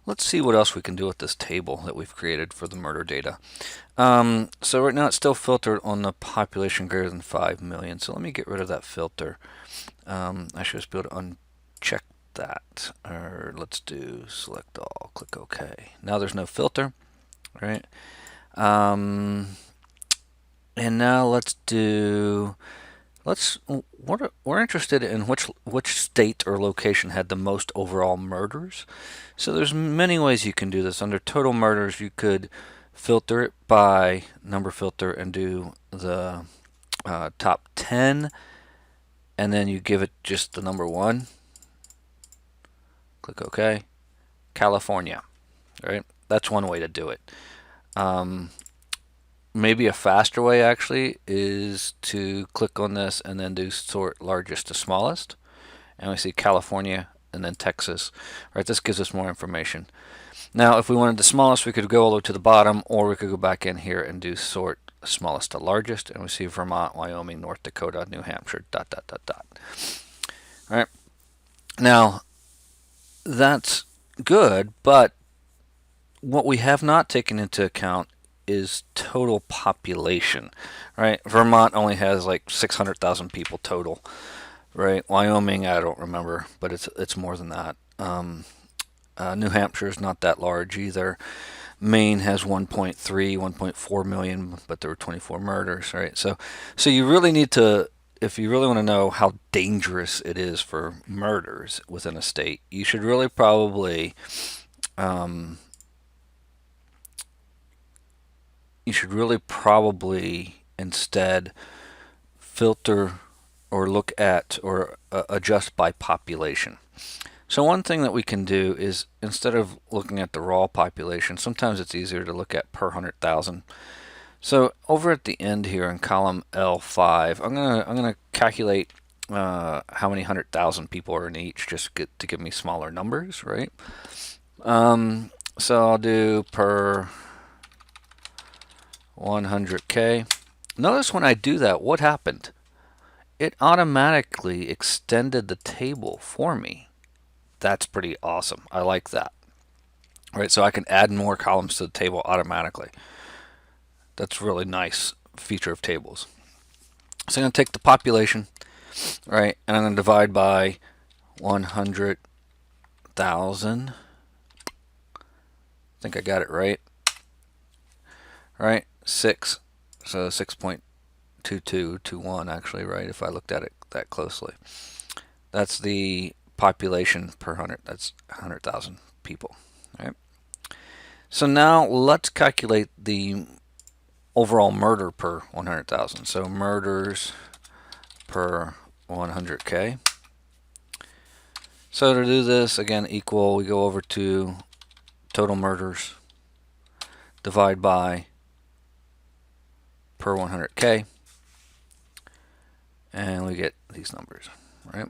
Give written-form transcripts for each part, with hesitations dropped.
let's see what else we can do with this table that we've created for the murder data. So right now it's still filtered on the population greater than 5 million. So let me get rid of that filter. I should just be able to uncheck that. Or let's do select all, click OK. Now there's no filter, right? And now we're interested in which state or location had the most overall murders. So there's many ways you can do this. Under total murders, you could filter it by number filter and do the top 10, and then you give it just the number 1. Click OK. California, right? That's one way to do it. Maybe a faster way actually is to click on this and then do sort largest to smallest. And we see California and then Texas. Right, this gives us more information. Now, if we wanted the smallest, we could go all the way to the bottom, or we could go back in here and do sort smallest to largest. And we see Vermont, Wyoming, North Dakota, New Hampshire, dot, dot, dot, dot. All right. Now, that's good, but what we have not taken into account is total population, right? Vermont only has like 600,000 people total, right? Wyoming, I don't remember, but it's more than that. New Hampshire is not that large either. Maine has 1.3, 1.4 million, but there were 24 murders, right? So you really need to, if you really want to know how dangerous it is for murders within a state, you should really probably instead filter or look at or adjust by population. So one thing that we can do is, instead of looking at the raw population, sometimes it's easier to look at per 100,000. So over at the end here in column L5, I'm gonna calculate how many 100,000 people are in each, just to give me smaller numbers, right? So I'll do per 100K. Notice when I do that, what happened? It automatically extended the table for me. That's pretty awesome. I like that. All right, so I can add more columns to the table automatically. That's a really nice feature of tables. So I'm going to take the population, right, and I'm going to divide by 100,000. I think I got it right. All right, 6. So 6.2221 actually, right, if I looked at it that closely. That's the population per 100. That's 100,000 people. All right. So now let's calculate the overall murder per 100,000. So murders per 100K. So to do this, again, equal, we go over to total murders, divide by per 100K, and we get these numbers, right?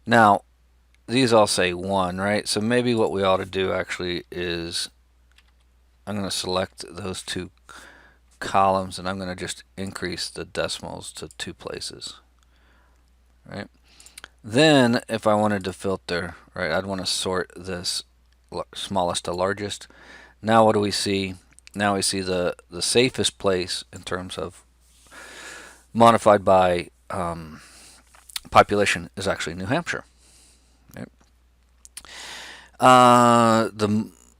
Now, these all say 1, right? So maybe what we ought to do actually is, I'm going to select those two columns and I'm going to just increase the decimals to 2 places, right? Then if I wanted to filter, right, I'd want to sort this smallest to largest. Now what do we see? Now we see the safest place in terms of modified by population is actually New Hampshire. Right?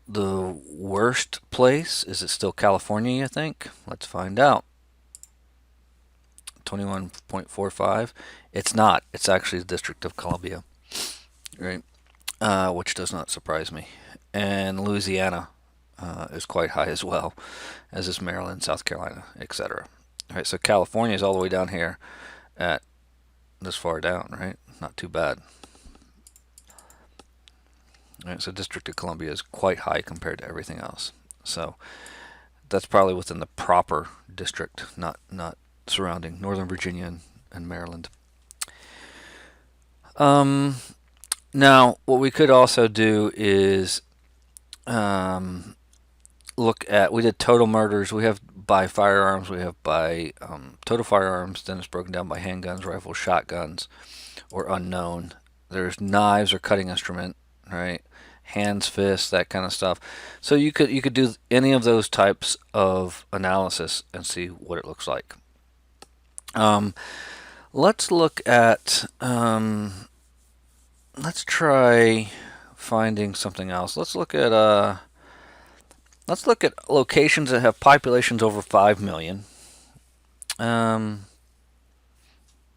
The worst place, is it still California, you think? Let's find out. 21.45. It's not. It's actually the District of Columbia, right? Which does not surprise me. And Louisiana is quite high as well, as is Maryland, South Carolina, etc. All right, so California is all the way down here at this far down, right? Not too bad. All right, so District of Columbia is quite high compared to everything else. So that's probably within the proper district, not surrounding Northern Virginia and Maryland. Now, what we could also do is look at, we did total murders. We have by firearms, we have by total firearms, then it's broken down by handguns, rifles, shotguns, or unknown. There's knives or cutting instrument, right? hands, fists, that kind of stuff. So you could do any of those types of analysis and see what it looks like. Let's look at let's try finding something else. Let's look at locations that have populations over 5 million. Now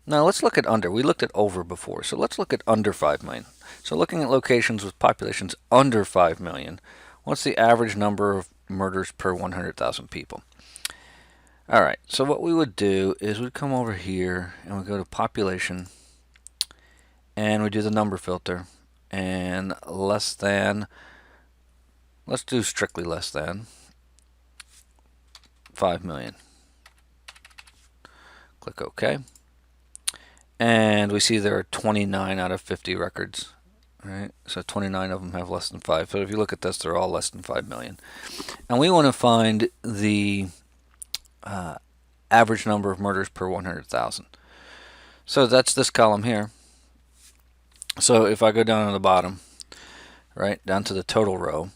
let's look at under. We looked at over before, so let's look at under 5 million. So looking at locations with populations under 5 million, what's the average number of murders per 100,000 people? All right, so what we would do is we'd come over here and we go to population and we do the number filter, and less than, let's do strictly less than 5 million. Click OK. And we see there are 29 out of 50 records, right? So 29 of them have less than 5. So if you look at this, they're all less than 5 million. And we want to find the average number of murders per 100,000. So that's this column here. So if I go down to the bottom, right, down to the total row,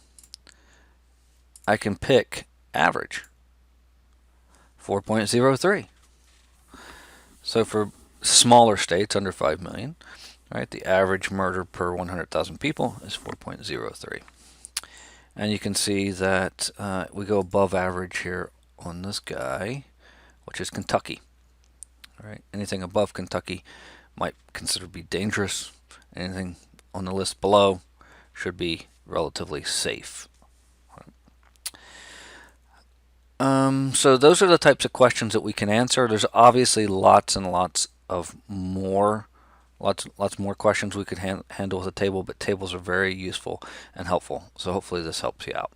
I can pick average, 4.03. So for smaller states under 5 million, right, the average murder per 100,000 people is 4.03. And you can see that we go above average here on this guy, which is Kentucky. All right, anything above Kentucky might consider to be dangerous. Anything on the list below should be relatively safe. So those are the types of questions that we can answer. There's obviously lots and lots of more, lots more questions we could handle with a table, but tables are very useful and helpful. So hopefully this helps you out.